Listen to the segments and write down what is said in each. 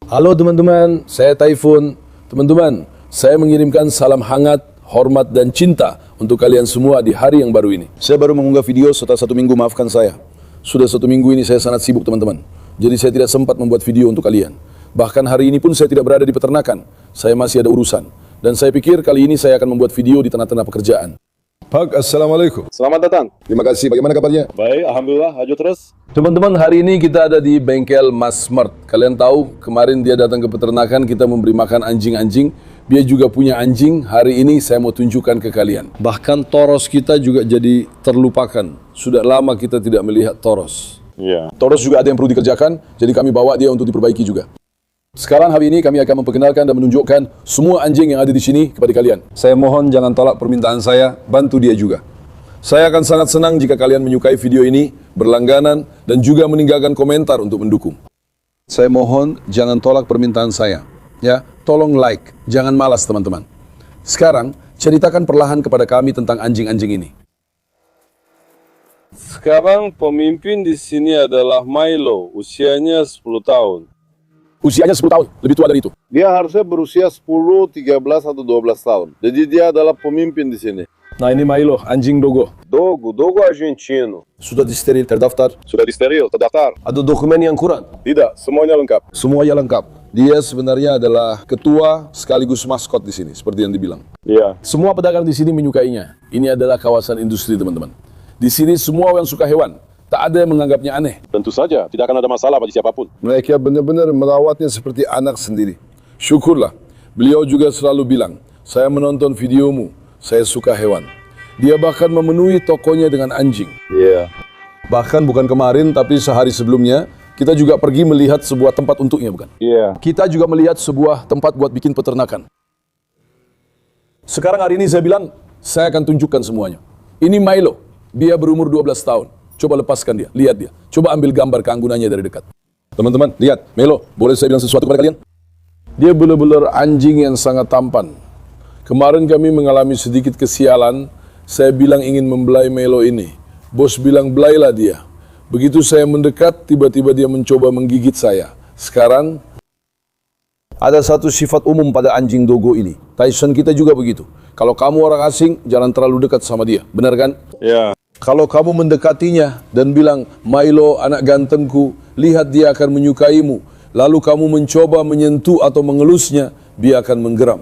Halo teman-teman, saya Typhoon. Teman-teman, saya mengirimkan salam hangat, hormat dan cinta untuk kalian semua di hari yang baru ini. Saya baru mengunggah video setelah 1 minggu, maafkan saya. Sudah 1 minggu ini saya sangat sibuk teman-teman. Jadi saya tidak sempat membuat video untuk kalian. Bahkan hari ini pun saya tidak berada di peternakan. Saya masih ada urusan. Dan saya pikir kali ini saya akan membuat video di tengah-tengah pekerjaan. Pak, Assalamualaikum. Selamat datang. Terima kasih, bagaimana kabarnya? Baik, Alhamdulillah, haju terus. Teman-teman, hari ini kita ada di bengkel Mas Smart. Kalian tahu, kemarin dia datang ke peternakan, kita memberi makan anjing-anjing. Dia juga punya anjing, hari ini saya mau tunjukkan ke kalian. Bahkan toros kita juga jadi terlupakan. Sudah lama kita tidak melihat toros. Iya. Toros juga ada yang perlu dikerjakan, jadi kami bawa dia untuk diperbaiki juga. Sekarang hari ini kami akan memperkenalkan dan menunjukkan semua anjing yang ada di sini kepada kalian. Saya mohon jangan tolak permintaan saya, bantu dia juga. Saya akan sangat senang jika kalian menyukai video ini, berlangganan, dan juga meninggalkan komentar untuk mendukung. Saya mohon jangan tolak permintaan saya. Ya, tolong like, jangan malas teman-teman. Sekarang, ceritakan perlahan kepada kami tentang anjing-anjing ini. Sekarang pemimpin di sini adalah Milo, usianya 10 tahun. Usianya 10 tahun, lebih tua dari itu. Dia harusnya berusia 10, 13, atau 12 tahun. Jadi dia adalah pemimpin di sini. Nah ini Milo, anjing dogo. Dogo argentino. Sudah disteril, terdaftar. Sudah disteril, terdaftar. Ada dokumen yang kurang? Tidak, semuanya lengkap. Semuanya lengkap. Dia sebenarnya adalah ketua sekaligus maskot di sini, seperti yang dibilang. Iya. Semua pedagang di sini menyukainya. Ini adalah kawasan industri, teman-teman. Di sini semua yang suka hewan. Tak ada yang menganggapnya aneh. Tentu saja, tidak akan ada masalah bagi siapapun. Mereka benar-benar merawatnya seperti anak sendiri. Syukurlah. Beliau juga selalu bilang, saya menonton videomu, saya suka hewan. Dia bahkan memenuhi tokonya dengan anjing. Iya. Bahkan bukan kemarin, tapi sehari sebelumnya, kita juga pergi melihat sebuah tempat untuknya, bukan? Iya. Kita juga melihat sebuah tempat buat bikin peternakan. Sekarang hari ini saya bilang, saya akan tunjukkan semuanya. Ini Milo, dia berumur 12 tahun. Coba lepaskan dia, lihat dia. Coba ambil gambar keanggunannya dari dekat. Teman-teman, lihat, Milo, boleh saya bilang sesuatu kepada kalian? Dia benar-benar anjing yang sangat tampan. Kemarin kami mengalami sedikit kesialan, saya bilang ingin membelai Milo ini. Bos bilang belailah dia. Begitu saya mendekat, tiba-tiba dia mencoba menggigit saya. Sekarang, ada satu sifat umum pada anjing dogo ini. Tyson kita juga begitu. Kalau kamu orang asing, jangan terlalu dekat sama dia. Benar kan? Iya. Kalau kamu mendekatinya dan bilang, Milo anak gantengku, lihat dia akan menyukaimu. Lalu kamu mencoba menyentuh atau mengelusnya, dia akan menggeram.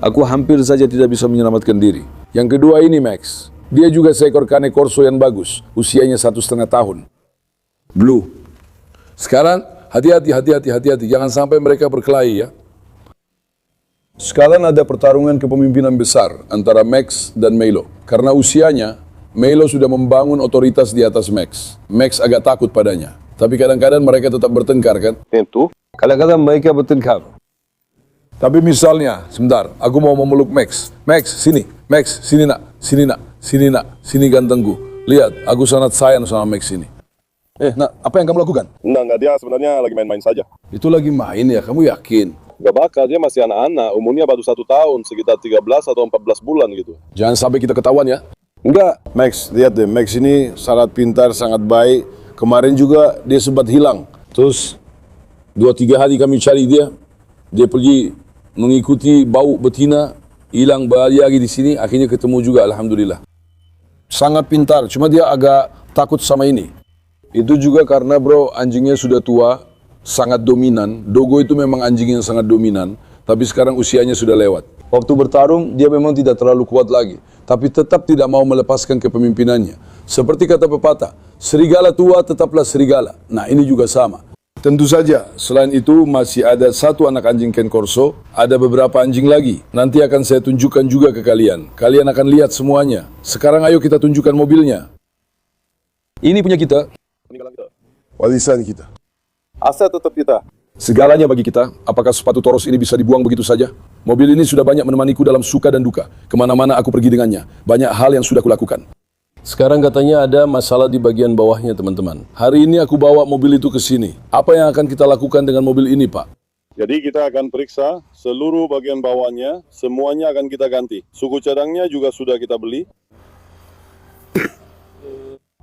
Aku hampir saja tidak bisa menyelamatkan diri. Yang kedua ini Max. Dia juga seekor Cane Corso yang bagus. Usianya 1,5 tahun. Blue. Sekarang, hati-hati. Jangan sampai mereka berkelahi ya. Sekarang ada pertarungan kepemimpinan besar antara Max dan Milo. Karena usianya, Milo sudah membangun otoritas di atas Max. Max agak takut padanya. Tapi kadang-kadang mereka tetap bertengkar kan? Tentu. Kadang-kadang mereka bertengkar. Tapi misalnya, sebentar, aku mau memeluk Max. Max, sini. Max, sini nak. Sini nak. Sini nak. Sini gantengku. Lihat, aku sangat sayang sama Max ini. Nak, apa yang kamu lakukan? Enggak, dia sebenarnya lagi main-main saja. Itu lagi main ya, kamu yakin? Gak bakal, dia masih anak-anak, umurnya baru 1 tahun, sekitar 13 atau 14 bulan gitu. Jangan sampai kita ketahuan ya. Enggak. Max, lihat deh, Max ini sangat pintar, sangat baik. Kemarin juga dia sempat hilang. Terus 2-3 hari kami cari dia. Dia pergi mengikuti bau betina, hilang lagi di sini, akhirnya ketemu juga, alhamdulillah. Sangat pintar, cuma dia agak takut sama ini. Itu juga karena bro, anjingnya sudah tua, sangat dominan. Dogo itu memang anjing yang sangat dominan, tapi sekarang usianya sudah lewat. Waktu bertarung, dia memang tidak terlalu kuat lagi, tapi tetap tidak mau melepaskan kepemimpinannya. Seperti kata pepatah, serigala tua tetaplah serigala. Nah ini juga sama. Tentu saja, selain itu masih ada satu anak anjing Cane Corso, ada beberapa anjing lagi. Nanti akan saya tunjukkan juga ke kalian. Kalian akan lihat semuanya. Sekarang ayo kita tunjukkan mobilnya. Ini punya kita. Warisan kita. Aset tetap kita. Segalanya bagi kita. Apakah sepatu Toros ini bisa dibuang begitu saja? Mobil ini sudah banyak menemaniku dalam suka dan duka. Kemana-mana aku pergi dengannya. Banyak hal yang sudah kulakukan. Sekarang katanya ada masalah di bagian bawahnya teman-teman. Hari ini aku bawa mobil itu ke sini. Apa yang akan kita lakukan dengan mobil ini Pak? Jadi kita akan periksa seluruh bagian bawahnya, semuanya akan kita ganti. Suku cadangnya juga sudah kita beli.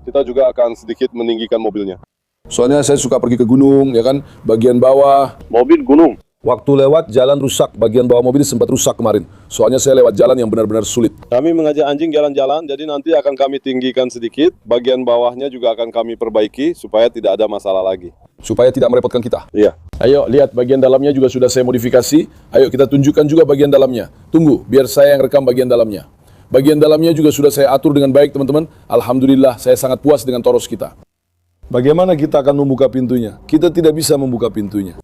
Kita juga akan sedikit meninggikan mobilnya. Soalnya saya suka pergi ke gunung, ya kan, bagian bawah. Mobil gunung. Waktu lewat jalan rusak, bagian bawah mobil sempat rusak kemarin. Soalnya saya lewat jalan yang benar-benar sulit. Kami mengajak anjing jalan-jalan, jadi nanti akan kami tinggikan sedikit. Bagian bawahnya juga akan kami perbaiki supaya tidak ada masalah lagi. Supaya tidak merepotkan kita. Iya. Ayo, lihat bagian dalamnya juga sudah saya modifikasi. Ayo kita tunjukkan juga bagian dalamnya. Tunggu, biar saya yang rekam bagian dalamnya. Bagian dalamnya juga sudah saya atur dengan baik, teman-teman. Alhamdulillah, saya sangat puas dengan Toros kita. Bagaimana kita akan membuka pintunya? Kita tidak bisa membuka pintunya.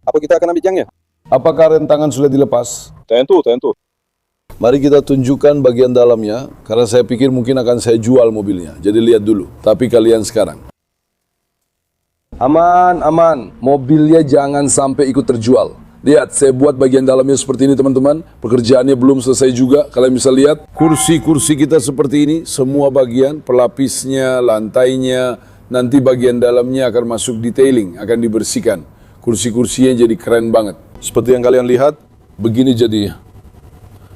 Apa kita akan ambil jangnya? Apakah rem tangan sudah dilepas? Tentu. Mari kita tunjukkan bagian dalamnya, karena saya pikir mungkin akan saya jual mobilnya. Jadi lihat dulu, tapi kalian sekarang. Aman. Mobilnya jangan sampai ikut terjual. Lihat, saya buat bagian dalamnya seperti ini, teman-teman. Pekerjaannya belum selesai juga. Kalian bisa lihat, kursi-kursi kita seperti ini. Semua bagian, pelapisnya, lantainya. Nanti bagian dalamnya akan masuk detailing, akan dibersihkan. Kursi-kursinya jadi keren banget. Seperti yang kalian lihat, begini jadinya.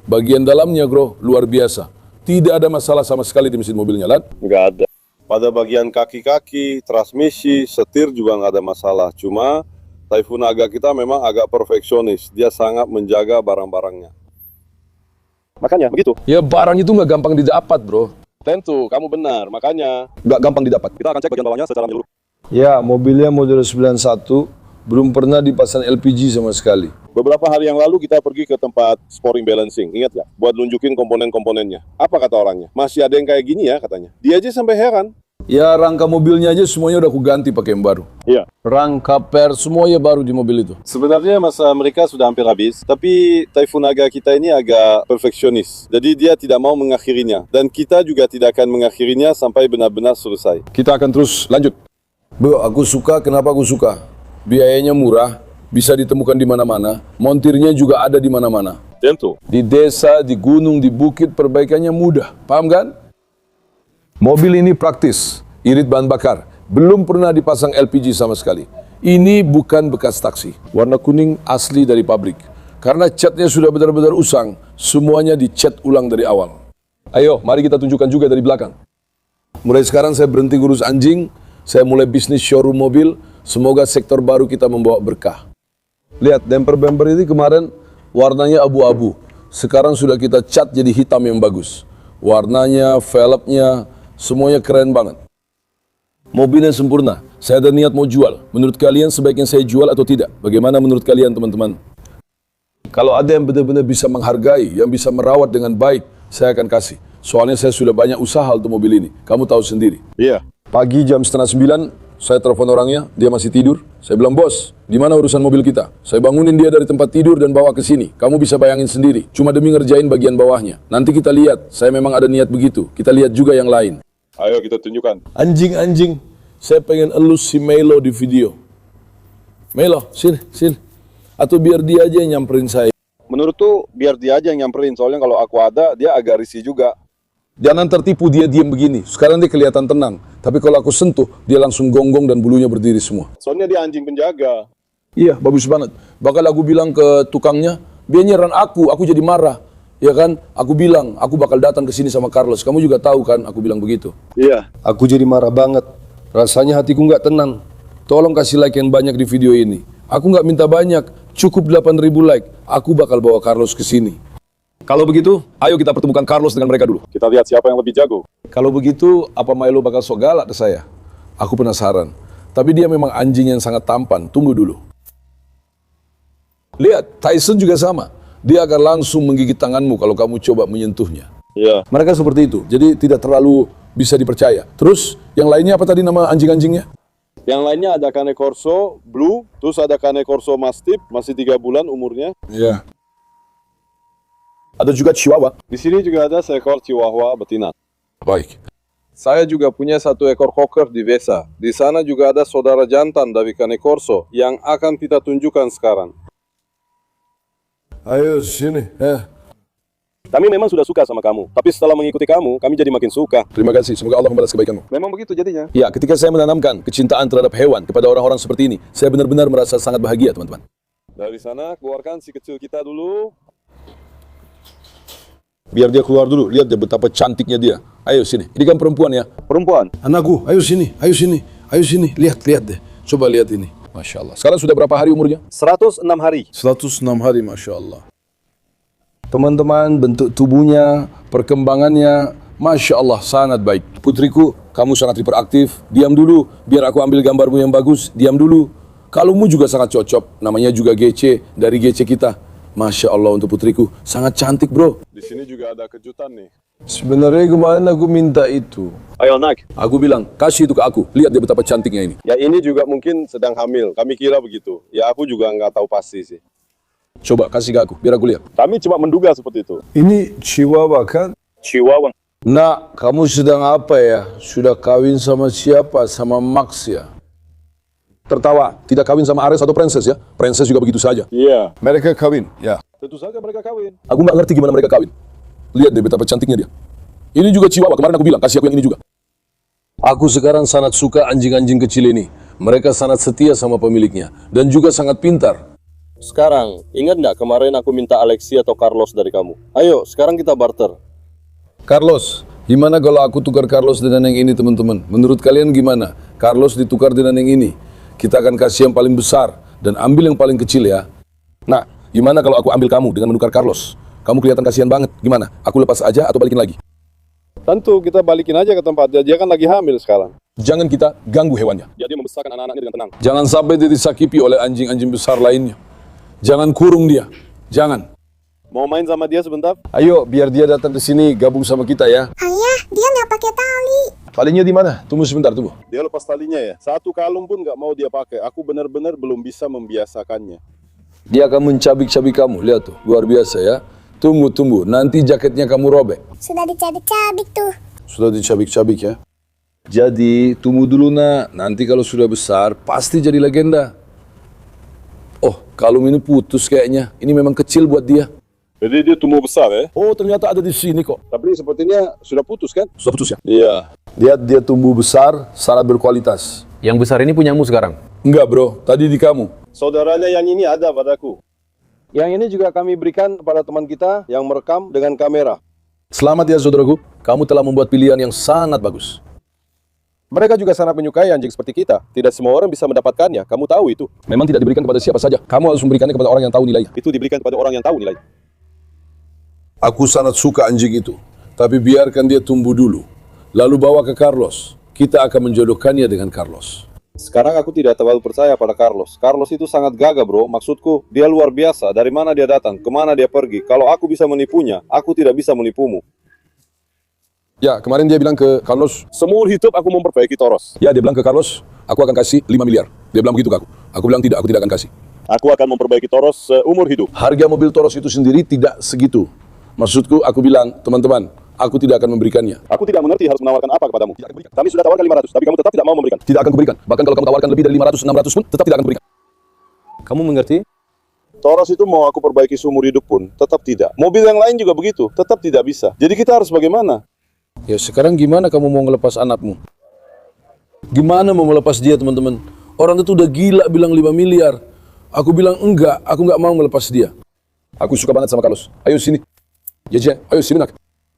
Bagian dalamnya, bro, luar biasa. Tidak ada masalah sama sekali di mesin mobilnya, Lat. Nggak ada. Pada bagian kaki-kaki, transmisi, setir juga nggak ada masalah. Cuma Typhoon Aga kita memang agak perfeksionis. Dia sangat menjaga barang-barangnya. Makanya begitu. Ya, barang itu nggak gampang didapat, bro. Tentu, kamu benar. Makanya Nggak gampang didapat. kita akan cek bagian bawahnya secara menyeluruh. Ya, mobilnya model 91, belum pernah dipasang LPG sama sekali. Beberapa hari yang lalu kita pergi ke tempat sporing balancing, ingat ya? Buat nunjukin komponen-komponennya. Apa kata orangnya? Masih ada yang kayak gini ya katanya. Dia aja sampai heran. Ya, rangka mobilnya aja semuanya udah aku ganti pakai yang baru. Iya. Rangka per semuanya baru di mobil itu. Sebenarnya masa mereka sudah hampir habis, tapi Typhoon Aga kita ini agak perfeksionis. Jadi dia tidak mau mengakhirinya. Dan kita juga tidak akan mengakhirinya sampai benar-benar selesai. Kita akan terus lanjut. Bro, aku suka. Kenapa aku suka? Biayanya murah, bisa ditemukan di mana-mana. Montirnya juga ada di mana-mana. Tentu. Di desa, di gunung, di bukit, perbaikannya mudah. Paham kan? Mobil ini praktis, irit bahan bakar. Belum pernah dipasang LPG sama sekali. Ini bukan bekas taksi. Warna kuning asli dari pabrik. Karena catnya sudah benar-benar usang, semuanya dicat ulang dari awal. Ayo, mari kita tunjukkan juga dari belakang. Mulai sekarang saya berhenti ngurus anjing, saya mulai bisnis showroom mobil. Semoga sektor baru kita membawa berkah. Lihat, bumper-bumper ini kemarin warnanya abu-abu. Sekarang sudah kita cat jadi hitam yang bagus. Warnanya, velgnya, semuanya keren banget. Mobilnya sempurna. Saya ada niat mau jual. Menurut kalian sebaiknya saya jual atau tidak? Bagaimana menurut kalian, teman-teman? Kalau ada yang benar-benar bisa menghargai, yang bisa merawat dengan baik, saya akan kasih. Soalnya saya sudah banyak usaha untuk mobil ini. Kamu tahu sendiri. Iya. Pagi jam 8:30, saya telepon orangnya, dia masih tidur. Saya bilang, bos, di mana urusan mobil kita? Saya bangunin dia dari tempat tidur dan bawa ke sini. Kamu bisa bayangin sendiri, cuma demi ngerjain bagian bawahnya. Nanti kita lihat, saya memang ada niat begitu. Kita lihat juga yang lain. Ayo kita tunjukkan. Anjing, saya pengen elus si Melo di video. Melo, sini. Atau biar dia aja yang nyamperin saya. Menurut tuh biar dia aja yang nyamperin. Soalnya kalau aku ada, dia agak risih juga. Jangan tertipu, dia diam begini. Sekarang dia kelihatan tenang. Tapi kalau aku sentuh, dia langsung gonggong dan bulunya berdiri semua. Soalnya dia anjing penjaga. Iya, bagus banget. Bakal aku bilang ke tukangnya, dia nyerang aku jadi marah. Ya kan? Aku bilang, aku bakal datang ke sini sama Carlos. Kamu juga tahu kan, aku bilang begitu. Iya. Aku jadi marah banget. Rasanya hatiku nggak tenang. Tolong kasih like yang banyak di video ini. Aku nggak minta banyak, cukup 8.000 like. Aku bakal bawa Carlos ke sini. Kalau begitu, ayo kita pertemukan Carlos dengan mereka dulu. Kita lihat siapa yang lebih jago. Kalau begitu, apa Milo bakal sok galak ke saya? Aku penasaran. Tapi dia memang anjing yang sangat tampan. Tunggu dulu. Lihat, Tyson juga sama. Dia akan langsung menggigit tanganmu kalau kamu coba menyentuhnya. Iya. Mereka seperti itu. Jadi tidak terlalu bisa dipercaya. Terus, yang lainnya apa tadi nama anjing-anjingnya? Yang lainnya ada Cane Corso Blue, terus ada Cane Corso Mastiff, masih 3 bulan umurnya. Iya. Ada juga Chihuahua. Di sini juga ada seekor Chihuahua betina. Baik. Saya juga punya 1 ekor cocker di Vesa. Di sana juga ada saudara jantan dari Cane Corso yang akan kita tunjukkan sekarang. Ayo sini. Kami memang sudah suka sama kamu, tapi setelah mengikuti kamu, kami jadi makin suka. Terima kasih. Semoga Allah membalas kebaikanmu. Memang begitu jadinya. Ya, ketika saya menanamkan kecintaan terhadap hewan kepada orang-orang seperti ini, saya benar-benar merasa sangat bahagia, teman-teman. Dari sana, keluarkan si kecil kita dulu. Biar dia keluar dulu. Lihat dia betapa cantiknya dia. Ayo sini. Ini kan perempuan ya. Perempuan. Anakku, ayo sini. Ayo sini, lihat deh. Coba lihat ini. Masya Allah. Sekarang sudah berapa hari umurnya? 106 hari. 106 hari, Masya Allah. Teman-teman, bentuk tubuhnya, perkembangannya, Masya Allah, sangat baik. Putriku, kamu sangat hiperaktif. Diam dulu, biar aku ambil gambarmu yang bagus. Diam dulu. Kalungmu juga sangat cocok. Namanya juga GC, dari GC kita. Masya Allah untuk putriku. Sangat cantik, bro. Di sini juga ada kejutan nih. Sebenarnya kemarin aku minta itu. Ayo nak. Aku bilang, kasih itu ke aku. Lihat dia betapa cantiknya ini. Ya ini juga mungkin sedang hamil. Kami kira begitu. Ya aku juga nggak tahu pasti sih. Coba kasih ke aku, biar aku lihat. Kami cuma menduga seperti itu. Ini Chihuahua kan? Chihuahua. Nak, kamu sedang apa ya? Sudah kawin sama siapa? Sama Max ya? Tertawa, tidak kawin sama Ares atau Princess ya? Princess juga begitu saja. Iya. Mereka kawin, ya. Tentu saja mereka kawin. Aku nggak ngerti gimana mereka kawin. Lihat deh betapa cantiknya dia. Ini juga Chihuahua, kemarin aku bilang, kasih aku yang ini juga. Aku sekarang sangat suka anjing-anjing kecil ini. Mereka sangat setia sama pemiliknya. Dan juga sangat pintar. Sekarang, ingat nggak kemarin aku minta Alexi atau Carlos dari kamu? Ayo, sekarang kita barter. Carlos, gimana kalau aku tukar Carlos dengan yang ini teman-teman? Menurut kalian gimana? Carlos ditukar dengan yang ini. Kita akan kasih yang paling besar dan ambil yang paling kecil ya. Nah, gimana kalau aku ambil kamu dengan menukar Carlos? Kamu kelihatan kasihan banget. Gimana? Aku lepas aja atau balikin lagi? Tentu kita balikin aja ke tempatnya. Dia kan lagi hamil sekarang. Jangan kita ganggu hewannya. Jadi membesarkan anak-anaknya dengan tenang. Jangan sampai dia disakiti oleh anjing-anjing besar lainnya. Jangan kurung dia. Jangan. Mau main sama dia sebentar? Ayo, biar dia datang ke sini gabung sama kita ya. Ayah, dia nggak pakai tali. Talinya di mana? Tunggu sebentar, tunggu. Dia lepas talinya ya. Satu kalung pun nggak mau dia pakai. Aku benar-benar belum bisa membiasakannya. Dia akan mencabik-cabik kamu. Lihat tuh, luar biasa ya. Tunggu. Nanti jaketnya kamu robek. Sudah dicabik-cabik tuh. Sudah dicabik-cabik ya. Jadi, tunggu dulu nak. Nanti kalau sudah besar, pasti jadi legenda. Oh, kalung ini putus kayaknya. Ini memang kecil buat dia. Jadi dia tumbuh besar ya? Oh, ternyata ada di sini kok. Tapi sepertinya sudah putus kan? Sudah putus ya? Iya. Lihat dia tumbuh besar, sangat berkualitas. Yang besar ini punyamu sekarang? Enggak bro, tadi di kamu. Saudaranya yang ini ada padaku. Yang ini juga kami berikan kepada teman kita yang merekam dengan kamera. Selamat ya saudaraku, kamu telah membuat pilihan yang sangat bagus. Mereka juga sangat menyukai anjing seperti kita. Tidak semua orang bisa mendapatkannya. Kamu tahu itu. Memang tidak diberikan kepada siapa saja. Kamu harus memberikannya kepada orang yang tahu nilainya. Itu diberikan kepada orang yang tahu nilainya. Aku sangat suka anjing itu. Tapi biarkan dia tumbuh dulu. Lalu bawa ke Carlos. Kita akan menjodohkannya dengan Carlos. Sekarang aku tidak terlalu percaya pada Carlos. Carlos itu sangat gagah bro. Maksudku, dia luar biasa. Dari mana dia datang? Kemana dia pergi? Kalau aku bisa menipunya, aku tidak bisa menipumu. Ya, kemarin dia bilang ke Carlos. Seumur hidup aku memperbaiki Toros. Ya, dia bilang ke Carlos, aku akan kasih 5 miliar. Dia bilang begitu ke aku. Aku bilang tidak, aku tidak akan kasih. Aku akan memperbaiki Toros seumur hidup. Harga mobil Toros itu sendiri tidak segitu. Maksudku, aku bilang, teman-teman, aku tidak akan memberikannya. Aku tidak mengerti harus menawarkan apa kepadamu. Kami sudah tawarkan 500, tapi kamu tetap tidak mau memberikan. Tidak akan kuberikan. Bahkan kalau kamu tawarkan lebih dari 500, 600 pun, tetap tidak akan kuberikan. Kamu mengerti? Toros itu mau aku perbaiki seumur hidup pun, tetap tidak. Mobil yang lain juga begitu, tetap tidak bisa. Jadi kita harus bagaimana? Ya sekarang gimana kamu mau ngelepas anakmu? Gimana mau melepas dia teman-teman? Orang itu udah gila bilang 5 miliar. Aku bilang enggak, aku enggak mau melepas dia. Aku suka banget sama Carlos. Ayo sini. Ya, ayo sini nak.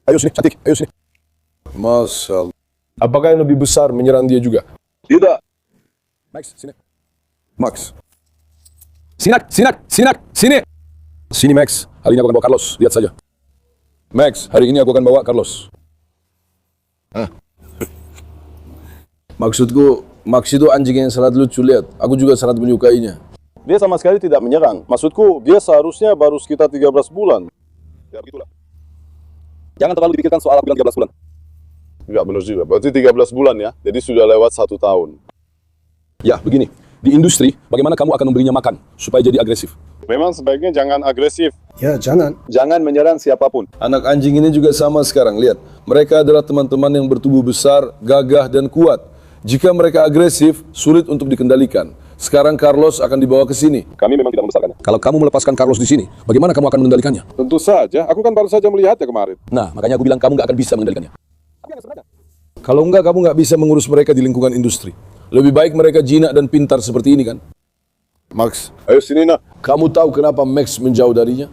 Ayo sini, cantik. Ayo sini. Masya Allah. Apakah yang lebih besar menyerang dia juga? Tidak. Max, sini. Max. Sini. Sini Max. Hari ini aku akan bawa Carlos. Lihat saja. Max, hari ini aku akan bawa Carlos. Maksudku, Max itu anjing yang sangat lucu, lihat. Aku juga sangat menyukainya. Dia sama sekali tidak menyerang. Maksudku, dia seharusnya baru sekitar 13 bulan. Ya begitulah. Jangan terlalu dipikirkan soal aku bilang 13 bulan. Enggak benar juga. Berarti 13 bulan ya. Jadi sudah lewat 1 tahun. Ya, begini. Di industri, bagaimana kamu akan memberinya makan supaya jadi agresif? Memang sebaiknya jangan agresif. Ya, jangan. Jangan menyerang siapapun. Anak anjing ini juga sama sekarang, lihat. Mereka adalah teman-teman yang bertubuh besar, gagah, dan kuat. Jika mereka agresif, sulit untuk dikendalikan. Sekarang Carlos akan dibawa ke sini. Kami memang tidak membesarkannya. Kalau kamu melepaskan Carlos di sini, bagaimana kamu akan mengendalikannya? Tentu saja. Aku kan baru saja melihatnya kemarin. Nah, makanya aku bilang kamu nggak akan bisa mengendalikannya. Kalau enggak, kamu nggak bisa mengurus mereka di lingkungan industri. Lebih baik mereka jinak dan pintar seperti ini kan? Max, Ayo sini nak. kamu tahu kenapa Max menjauh darinya?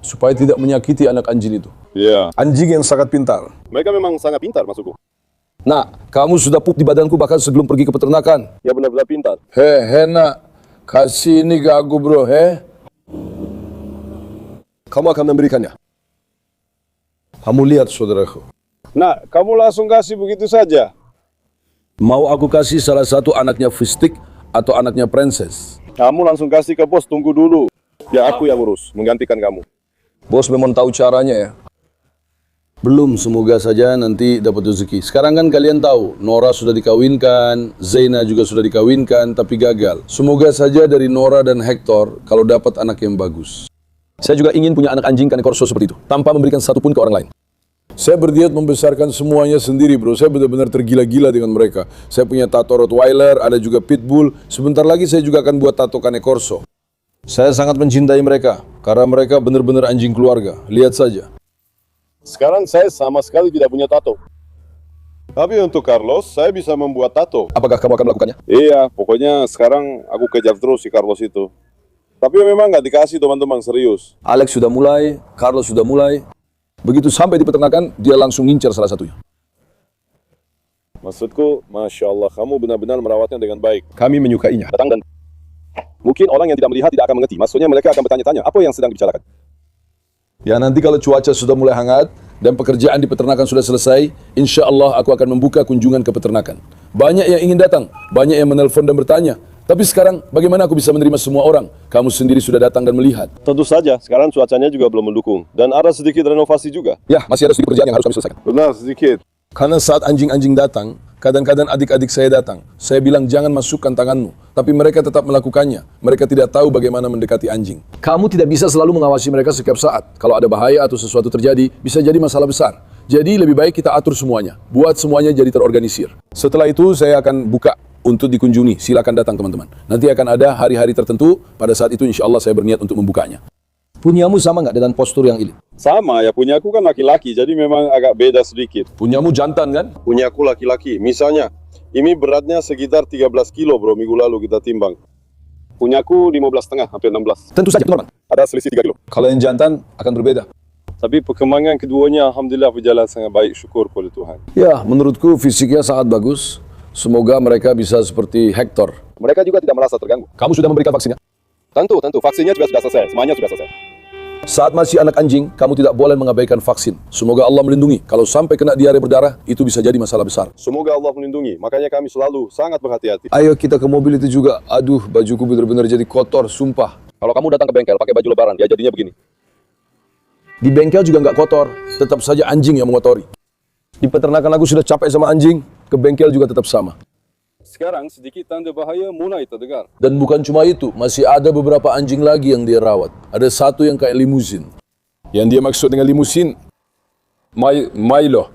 Supaya tidak menyakiti anak anjing itu. Iya. Anjing yang sangat pintar. Mereka memang sangat pintar maksudku. Nak, kamu sudah pup di badanku bahkan sebelum pergi ke peternakan. Ya benar-benar pintar. He, nak. Kasih ini ke aku, bro, he. Kamu akan memberikannya. Kamu lihat, saudaraku. Nah, kamu langsung kasih begitu saja. Mau aku kasih salah satu anaknya Fistik atau anaknya Princess? Kamu langsung kasih ke bos, tunggu dulu. Ya aku yang urus, menggantikan kamu. Bos memang tahu caranya ya. Belum, semoga saja nanti dapat rezeki. Sekarang kan kalian tahu, Nora sudah dikawinkan, Zaina juga sudah dikawinkan, tapi gagal. Semoga saja dari Nora dan Hector, kalau dapat anak yang bagus. Saya juga ingin punya anak anjing Cane Corso seperti itu, tanpa memberikan satu pun ke orang lain. Saya berniat membesarkan semuanya sendiri, bro. Saya benar-benar tergila-gila dengan mereka. Saya punya tato Rottweiler, ada juga Pitbull. Sebentar lagi saya juga akan buat tato Cane Corso. Saya sangat mencintai mereka, karena mereka benar-benar anjing keluarga. Lihat saja. Sekarang saya sama sekali tidak punya tato. Tapi untuk Carlos, saya bisa membuat tato. Apakah kamu akan melakukannya? Iya, pokoknya sekarang aku kejar terus si Carlos itu. Tapi memang nggak dikasih teman-teman, serius. Alex sudah mulai, Carlos sudah mulai. Begitu sampai di peternakan, dia langsung ngincar salah satunya. Maksudku, Masya Allah, kamu benar-benar merawatnya dengan baik. Kami menyukainya. Datang dan mungkin orang yang tidak melihat tidak akan mengerti. Maksudnya mereka akan bertanya-tanya apa yang sedang dibicarakan. Ya, nanti kalau cuaca sudah mulai hangat dan pekerjaan di peternakan sudah selesai, insya Allah aku akan membuka kunjungan ke peternakan. Banyak yang ingin datang, banyak yang menelpon dan bertanya. Tapi sekarang, bagaimana aku bisa menerima semua orang? Kamu sendiri sudah datang dan melihat. Tentu saja, sekarang cuacanya juga belum mendukung. Dan ada sedikit renovasi juga. Ya, masih ada sedikit pekerjaan yang harus kami selesaikan. Benar, sedikit. Karena saat anjing-anjing datang, kadang-kadang adik-adik saya datang. Saya bilang jangan masukkan tanganmu. Tapi mereka tetap melakukannya. Mereka tidak tahu bagaimana mendekati anjing. Kamu tidak bisa selalu mengawasi mereka setiap saat. Kalau ada bahaya atau sesuatu terjadi, bisa jadi masalah besar. Jadi lebih baik kita atur semuanya. Buat semuanya jadi terorganisir. Setelah itu saya akan buka untuk dikunjungi. Silakan datang teman-teman. Nanti akan ada hari-hari tertentu. Pada saat itu insya Allah saya berniat untuk membukanya. Punyamu sama nggak dengan postur yang ini? Sama, ya punya aku kan laki-laki, jadi memang agak beda sedikit. Punyamu jantan kan? Punya aku laki-laki. Misalnya, ini beratnya sekitar 13 kilo bro, minggu lalu kita timbang. Punya aku 15,5, hampir 16. Tentu saja normal. Ada selisih 3 kilo. Kalau yang jantan akan berbeda. Tapi perkembangan keduanya Alhamdulillah berjalan sangat baik, syukur kepada Tuhan. Ya, menurutku fisiknya sangat bagus. Semoga mereka bisa seperti Hector. Mereka juga tidak merasa terganggu. Kamu sudah memberikan vaksinnya? Tentu, vaksinnya juga sudah selesai. Semuanya sudah selesai. Saat masih anak anjing, kamu tidak boleh mengabaikan vaksin. Semoga Allah melindungi. Kalau sampai kena diare berdarah, itu bisa jadi masalah besar. Semoga Allah melindungi, makanya kami selalu sangat berhati-hati. Ayo kita ke mobil itu juga. Aduh, bajuku benar-benar jadi kotor, sumpah. Kalau kamu datang ke bengkel pakai baju lebaran, ya jadinya begini. Di bengkel juga nggak kotor, tetap saja anjing yang mengotori. Di peternakan aku sudah capek sama anjing, ke bengkel juga tetap sama. Sekarang sedikit tanda bahaya mulai terdengar. Dan bukan cuma itu, masih ada beberapa anjing lagi yang dia rawat. Ada satu yang kayak limusin. Yang dia maksud dengan limusin, Milo.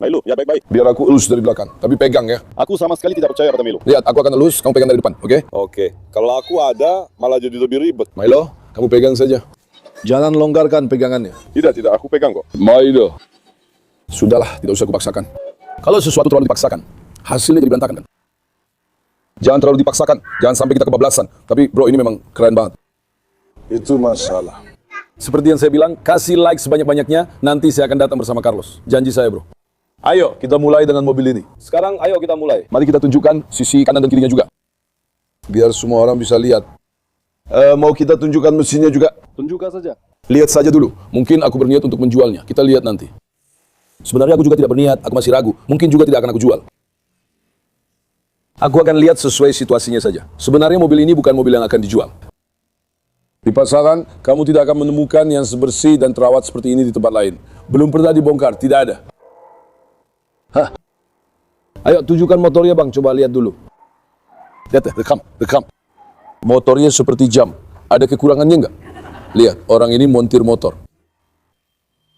Milo, ya baik-baik. Biar aku elus dari belakang, tapi pegang ya. Aku sama sekali tidak percaya pada Milo. Lihat, aku akan elus, kamu pegang dari depan, oke? Oke, kalau aku ada, malah jadi lebih ribet. Milo, kamu pegang saja. Jangan longgarkan pegangannya. Tidak, aku pegang kok. Milo. Sudahlah, tidak usah kupaksakan. Kalau sesuatu terlalu dipaksakan, hasilnya jadi berantakan kan? Jangan terlalu dipaksakan, jangan sampai kita kebablasan. Tapi bro, ini memang keren banget. Itu masalah. Seperti yang saya bilang, kasih like sebanyak-banyaknya, nanti saya akan datang bersama Carlos. Janji saya bro. Ayo, kita mulai dengan mobil ini. Sekarang ayo kita mulai. Mari kita tunjukkan sisi kanan dan kirinya juga. Biar semua orang bisa lihat. Mau kita tunjukkan mesinnya juga? Tunjukkan saja. Lihat saja dulu. Mungkin aku berniat untuk menjualnya. Kita lihat nanti. Sebenarnya aku juga tidak berniat, aku masih ragu. Mungkin juga tidak akan aku jual. Aku akan lihat sesuai situasinya saja. Sebenarnya mobil ini bukan mobil yang akan dijual. Di pasaran, kamu tidak akan menemukan yang sebersih dan terawat seperti ini di tempat lain. Belum pernah dibongkar, tidak ada. Hah? Ayo tunjukkan motornya bang, coba lihat dulu. Lihat ya, rekam. Motornya seperti jam. Ada kekurangannya enggak? Lihat, orang ini montir motor.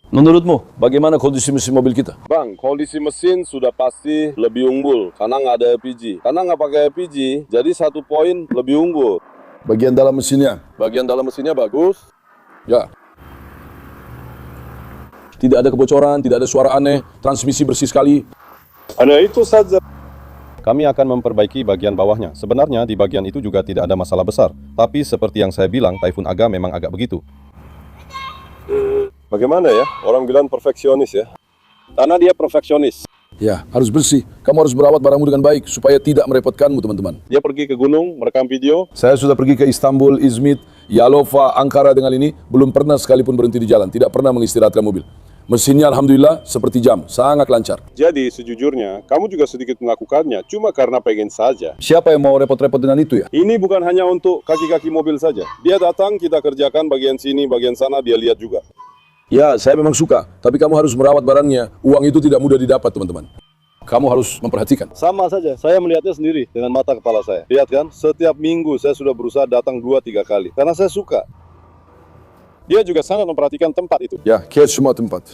Menurutmu, bagaimana kondisi mesin mobil kita? Bang, kondisi mesin sudah pasti lebih unggul karena nggak ada LPG. Karena nggak pakai LPG, jadi 1 poin lebih unggul. Bagian dalam mesinnya? Bagian dalam mesinnya bagus. Ya. Tidak ada kebocoran, tidak ada suara aneh, transmisi bersih sekali. Hanya itu saja. Kami akan memperbaiki bagian bawahnya. Sebenarnya di bagian itu juga tidak ada masalah besar. Tapi seperti yang saya bilang, Typhoon Aga memang agak begitu. Bagaimana ya? Orang bilang perfeksionis ya. Karena dia perfeksionis. Ya, harus bersih. Kamu harus merawat barangmu dengan baik supaya tidak merepotkanmu, teman-teman. Dia pergi ke gunung, merekam video. Saya sudah pergi ke Istanbul, Izmit, Yalova, Ankara dengan ini, belum pernah sekalipun berhenti di jalan, tidak pernah mengistirahatkan mobil. Mesinnya alhamdulillah seperti jam, sangat lancar. Jadi sejujurnya, kamu juga sedikit melakukannya, cuma karena pengen saja. Siapa yang mau repot-repot dengan itu ya? Ini bukan hanya untuk kaki-kaki mobil saja. Dia datang, kita kerjakan bagian sini, bagian sana, dia lihat juga. Ya, saya memang suka, tapi kamu harus merawat barangnya. Uang itu tidak mudah didapat, teman-teman. Kamu harus memperhatikan. Sama saja, saya melihatnya sendiri dengan mata kepala saya. Lihat kan, setiap minggu saya sudah berusaha datang 2-3 kali. Karena saya suka. Dia juga sangat memperhatikan tempat itu. Ya, catch semua tempat.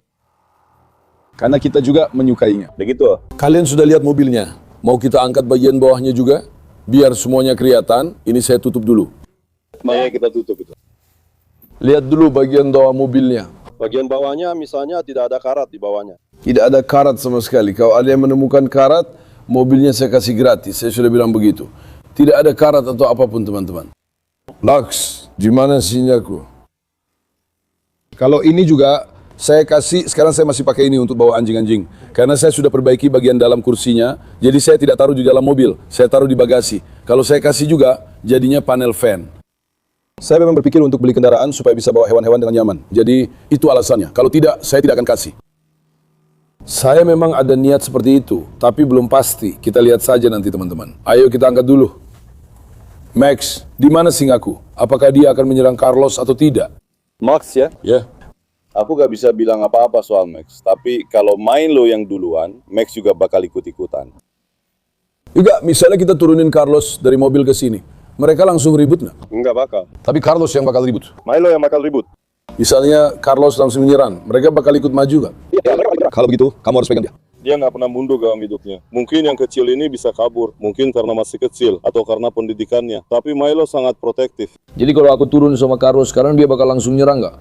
Karena kita juga menyukainya. Begitu. Kalian sudah lihat mobilnya? Mau kita angkat bagian bawahnya juga? Biar semuanya kelihatan, ini saya tutup dulu. Makanya kita tutup itu. Lihat dulu bagian bawah mobilnya. Bagian bawahnya misalnya tidak ada karat di bawahnya. Tidak ada karat sama sekali. Kalau ada yang menemukan karat, mobilnya saya kasih gratis. Saya sudah bilang begitu. Tidak ada karat atau apapun, teman-teman. Lux, di mana sinyaku? Kalau ini juga saya kasih, sekarang saya masih pakai ini untuk bawa anjing-anjing. Karena saya sudah perbaiki bagian dalam kursinya, jadi saya tidak taruh di dalam mobil, saya taruh di bagasi. Kalau saya kasih juga, jadinya panel fan. Saya memang berpikir untuk beli kendaraan supaya bisa bawa hewan-hewan dengan nyaman. Jadi itu alasannya. Kalau tidak, saya tidak akan kasih. Saya memang ada niat seperti itu, tapi belum pasti. Kita lihat saja nanti, teman-teman. Ayo kita angkat dulu. Max, di mana singaku? Apakah dia akan menyerang Carlos atau tidak? Max ya? Ya. Aku gak bisa bilang apa-apa soal Max. Tapi kalau Milo yang duluan, Max juga bakal ikut-ikutan. Juga, misalnya kita turunin Carlos dari mobil ke sini. Mereka langsung ribut nggak? Enggak bakal. Tapi Carlos yang bakal ribut. Milo yang bakal ribut. Misalnya Carlos langsung menyerang, mereka bakal ikut maju kan? Kalau begitu, kamu harus pegang dia. Dia nggak pernah mundur dalam hidupnya. Mungkin yang kecil ini bisa kabur. Mungkin karena masih kecil. Atau karena pendidikannya. Tapi Milo sangat protektif. Jadi kalau aku turun sama Carlos sekarang, dia bakal langsung nyerang nggak?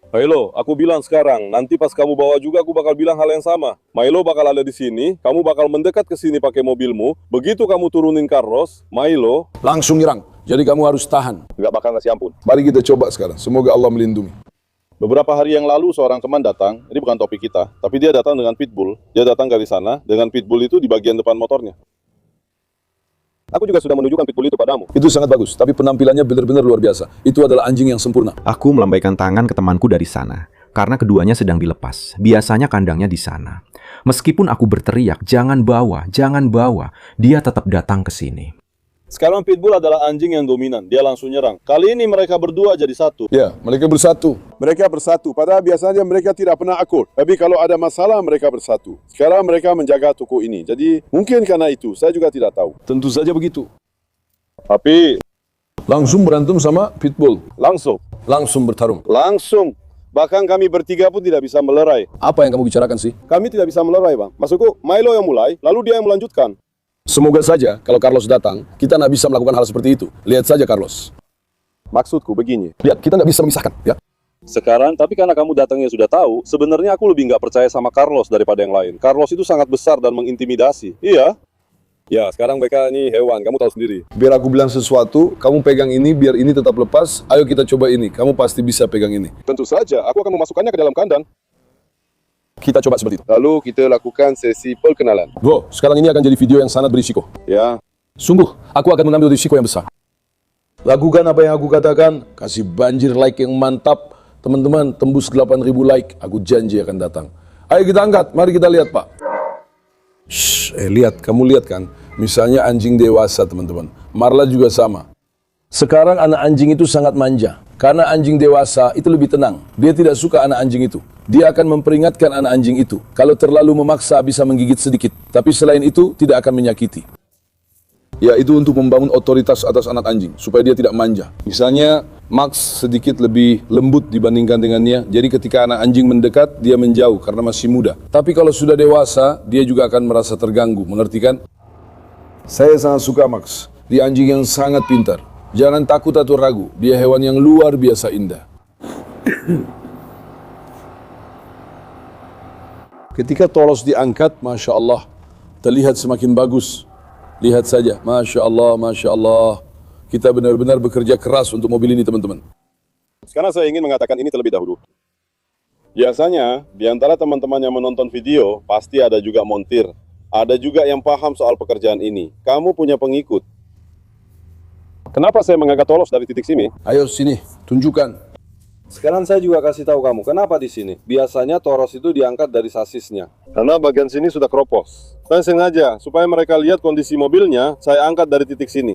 Milo, aku bilang sekarang, nanti pas kamu bawa juga aku bakal bilang hal yang sama. Milo bakal ada di sini, kamu bakal mendekat ke sini pakai mobilmu. Begitu kamu turunin Carlos, Milo Langsung nyerang. Jadi kamu harus tahan. nggak bakal ngasih ampun. Mari kita coba sekarang. Semoga Allah melindungi. Beberapa hari yang lalu seorang teman datang, ini bukan topik kita, tapi dia datang dengan pitbull. Dia datang dari sana dengan pitbull itu di bagian depan motornya. Aku juga sudah menunjukkan pitbull itu padamu. Itu sangat bagus, tapi penampilannya benar-benar luar biasa. Itu adalah anjing yang sempurna. Aku melambaikan tangan ke temanku dari sana, karena keduanya sedang dilepas. Biasanya kandangnya di sana. Meskipun aku berteriak, jangan bawa, dia tetap datang ke sini. Sekarang pitbull adalah anjing yang dominan, dia langsung nyerang. Kali ini mereka berdua jadi satu. Ya, mereka bersatu. Mereka bersatu, padahal biasanya mereka tidak pernah akur. Tapi kalau ada masalah, mereka bersatu. Sekarang mereka menjaga toko ini. Jadi mungkin karena itu, saya juga tidak tahu. Tentu saja begitu. Tapi Langsung berantem sama pitbull. langsung bertarung. langsung. Bahkan kami bertiga pun tidak bisa melerai. Apa yang kamu bicarakan sih? Kami tidak bisa melerai, Bang. Maksudku, Milo yang mulai, lalu dia yang melanjutkan. Semoga saja kalau Carlos datang, kita nggak bisa melakukan hal seperti itu. Lihat saja Carlos. Maksudku begini. Lihat, kita nggak bisa memisahkan. Ya. Sekarang, tapi karena kamu datangnya sudah tahu, sebenarnya aku lebih nggak percaya sama Carlos daripada yang lain. Carlos itu sangat besar dan mengintimidasi. Iya. Ya, sekarang mereka ini hewan, kamu tahu sendiri. Biar aku bilang sesuatu, kamu pegang ini biar ini tetap lepas. Ayo kita coba ini. Kamu pasti bisa pegang ini. Tentu saja, aku akan memasukkannya ke dalam kandang. Kita coba seperti itu. Lalu kita lakukan sesi perkenalan. Bro, sekarang ini akan jadi video yang sangat berisiko. Ya, Sungguh, aku akan mengambil risiko yang besar. Lakukan apa yang aku katakan. Kasih banjir like yang mantap. Teman-teman, tembus 8.000 like. Aku janji akan datang. Ayo kita angkat. Mari kita lihat, Pak. Lihat. Kamu lihat kan? Misalnya anjing dewasa, teman-teman. Marla juga sama. Sekarang anak anjing itu sangat manja. Karena anjing dewasa itu lebih tenang. Dia tidak suka anak anjing itu. Dia akan memperingatkan anak anjing itu. Kalau terlalu memaksa bisa menggigit sedikit. Tapi selain itu tidak akan menyakiti. Ya, itu untuk membangun otoritas atas anak anjing. Supaya dia tidak manja. Misalnya Max sedikit lebih lembut dibandingkan dengannya. Jadi ketika anak anjing mendekat, dia menjauh karena masih muda. Tapi kalau sudah dewasa, dia juga akan merasa terganggu. Mengerti kan? Saya sangat suka Max. Dia anjing yang sangat pintar. Jangan takut atau ragu. Dia hewan yang luar biasa indah. Ketika tolos diangkat, Masya Allah, terlihat semakin bagus. Lihat saja, Masya Allah, Masya Allah. Kita benar-benar bekerja keras untuk mobil ini, teman-teman. sekarang saya ingin mengatakan ini terlebih dahulu. Biasanya, di antara teman-teman yang menonton video, pasti ada juga montir. Ada juga yang paham soal pekerjaan ini. Kamu punya pengikut. Kenapa saya mengagak Toros dari titik sini? Ayo sini, tunjukkan. Sekarang saya juga kasih tahu kamu, kenapa di sini? Biasanya toros itu diangkat dari sasisnya. Karena bagian sini sudah keropos. Saya sengaja, supaya mereka lihat kondisi mobilnya, saya angkat dari titik sini.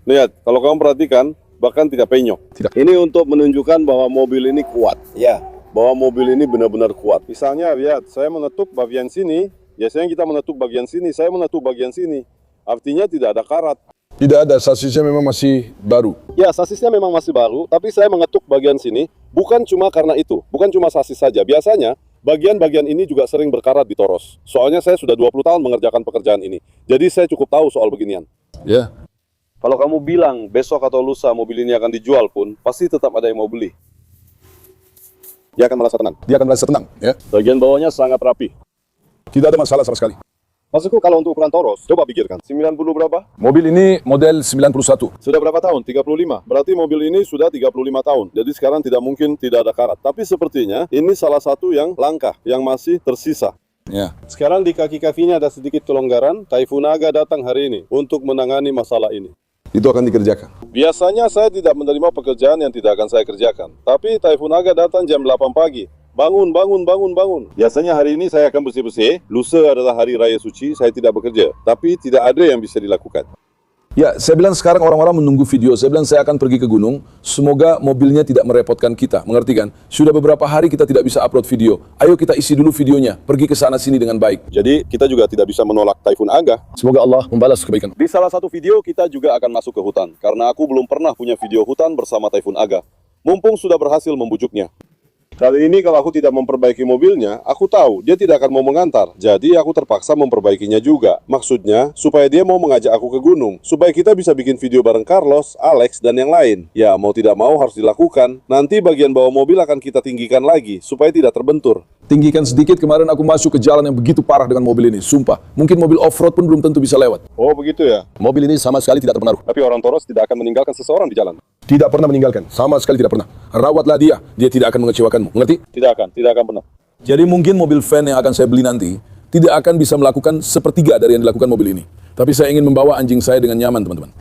Lihat, kalau kamu perhatikan, bahkan tidak penyok. Tidak. Ini untuk menunjukkan bahwa mobil ini kuat. Ya, bahwa mobil ini benar-benar kuat. Misalnya, lihat, saya menutup bagian sini, biasanya kita menutup bagian sini, saya menutup bagian sini. Artinya tidak ada karat. Tidak ada, sasisnya memang masih baru. Ya, sasisnya memang masih baru, tapi saya mengetuk bagian sini bukan cuma karena itu, bukan cuma sasis saja. Biasanya, bagian-bagian ini juga sering berkarat di Toros. Soalnya saya sudah 20 tahun mengerjakan pekerjaan ini. Jadi saya cukup tahu soal beginian. Ya. Kalau kamu bilang besok atau lusa mobil ini akan dijual pun, pasti tetap ada yang mau beli. Dia akan merasa tenang. Dia akan merasa tenang, ya. Bagian bawahnya sangat rapi. Tidak ada masalah sama sekali. Maksudku kalau untuk ukuran Toros, coba pikirkan. 90 berapa? Mobil ini model 91. Sudah berapa tahun? 35. Berarti mobil ini sudah 35 tahun. Jadi sekarang tidak mungkin tidak ada karat. Tapi sepertinya ini salah satu yang langka, yang masih tersisa. Ya. Sekarang di kaki-kakinya ada sedikit kelonggaran. Taifun Aga datang hari ini untuk menangani masalah ini. Itu akan dikerjakan. Biasanya saya tidak menerima pekerjaan yang tidak akan saya kerjakan. Tapi Taifun Aga datang jam 8 pagi. Bangun. Biasanya hari ini saya akan bersih-bersih. Lusa adalah hari raya suci, saya tidak bekerja. Tapi tidak ada yang bisa dilakukan. Ya, saya bilang sekarang orang-orang menunggu video. Saya bilang saya akan pergi ke gunung. Semoga mobilnya tidak merepotkan kita. Mengerti kan? Sudah beberapa hari kita tidak bisa upload video. Ayo kita isi dulu videonya. Pergi ke sana sini dengan baik. Jadi kita juga tidak bisa menolak Taifun Aga. Semoga Allah membalas kebaikan. Di salah satu video kita juga akan masuk ke hutan. Karena aku belum pernah punya video hutan bersama Taifun Aga. Mumpung sudah berhasil membujuknya. Kali ini kalau aku tidak memperbaiki mobilnya, aku tahu dia tidak akan mau mengantar. Jadi aku terpaksa memperbaikinya juga. Maksudnya, supaya dia mau mengajak aku ke gunung. Supaya kita bisa bikin video bareng Carlos, Alex, dan yang lain. Ya, mau tidak mau harus dilakukan. Nanti bagian bawah mobil akan kita tinggikan lagi, supaya tidak terbentur. Tinggikan sedikit, kemarin aku masuk ke jalan yang begitu parah dengan mobil ini. Sumpah, mungkin mobil off-road pun belum tentu bisa lewat. Oh, begitu ya? Mobil ini sama sekali tidak terpengaruh. Tapi orang Toros tidak akan meninggalkan seseorang di jalan. Tidak pernah meninggalkan, sama sekali tidak pernah. Rawatlah dia tidak akan mengecewakanmu. Ngerti? Tidak akan pernah. Jadi mungkin mobil van yang akan saya beli nanti tidak akan bisa melakukan sepertiga dari yang dilakukan mobil ini. Tapi saya ingin membawa anjing saya dengan nyaman, teman-teman.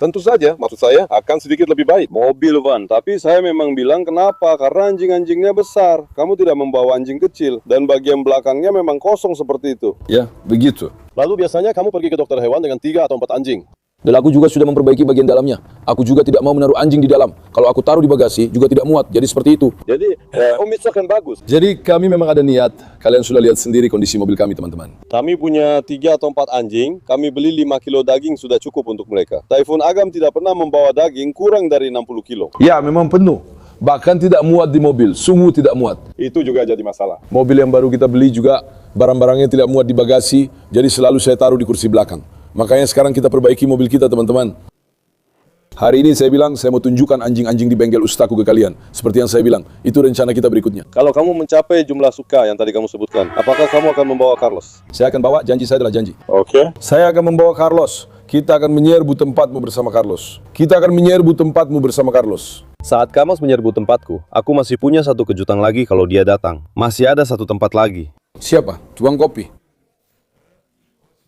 Tentu saja, maksud saya akan sedikit lebih baik. Mobil van, tapi saya memang bilang kenapa? Karena anjing-anjingnya besar. Kamu tidak membawa anjing kecil. Dan bagian belakangnya memang kosong seperti itu. Ya, begitu. Lalu biasanya kamu pergi ke dokter hewan dengan 3 atau 4 anjing. Dan aku juga sudah memperbaiki bagian dalamnya. Aku juga tidak mau menaruh anjing di dalam. Kalau aku taruh di bagasi, juga tidak muat. Jadi seperti itu. Jadi, misalkan bagus. Jadi kami memang ada niat. Kalian sudah lihat sendiri kondisi mobil kami, teman-teman. Kami punya 3 atau 4 anjing. Kami beli 5 kilo daging sudah cukup untuk mereka. Taifun Agam tidak pernah membawa daging kurang dari 60 kilo. Ya, memang penuh. Bahkan tidak muat di mobil. Sungguh tidak muat. Itu juga jadi masalah. Mobil yang baru kita beli juga barang-barangnya tidak muat di bagasi. Jadi selalu saya taruh di kursi belakang. Makanya sekarang kita perbaiki mobil kita, teman-teman. Hari ini saya bilang, saya mau tunjukkan anjing-anjing di bengkel ustaku ke kalian. Seperti yang saya bilang, itu rencana kita berikutnya. Kalau kamu mencapai jumlah suka yang tadi kamu sebutkan, apakah kamu akan membawa Carlos? Saya akan bawa, janji saya adalah janji. Oke. Saya akan membawa Carlos. Kita akan menyerbu tempatmu bersama Carlos. Kita akan menyerbu tempatmu bersama Carlos. Saat Carlos menyerbu tempatku, aku masih punya satu kejutan lagi kalau dia datang. Masih ada satu tempat lagi. Siapa? Tukang kopi.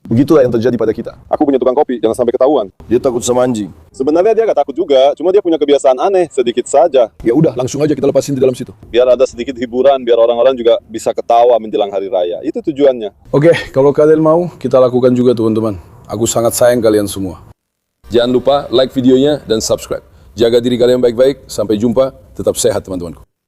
Begitulah yang terjadi pada kita. Aku punya tukang kopi, jangan sampai ketahuan. Dia takut sama anjing. Sebenarnya dia gak takut juga, cuma dia punya kebiasaan aneh, sedikit saja. Ya udah, langsung aja kita lepasin di dalam situ. Biar ada sedikit hiburan, biar orang-orang juga bisa ketawa menjelang hari raya. Itu tujuannya. Oke, kalau kalian mau, kita lakukan juga, teman-teman. Aku sangat sayang kalian semua. Jangan lupa like videonya dan subscribe. Jaga diri kalian baik-baik. Sampai jumpa. Tetap sehat, teman-temanku.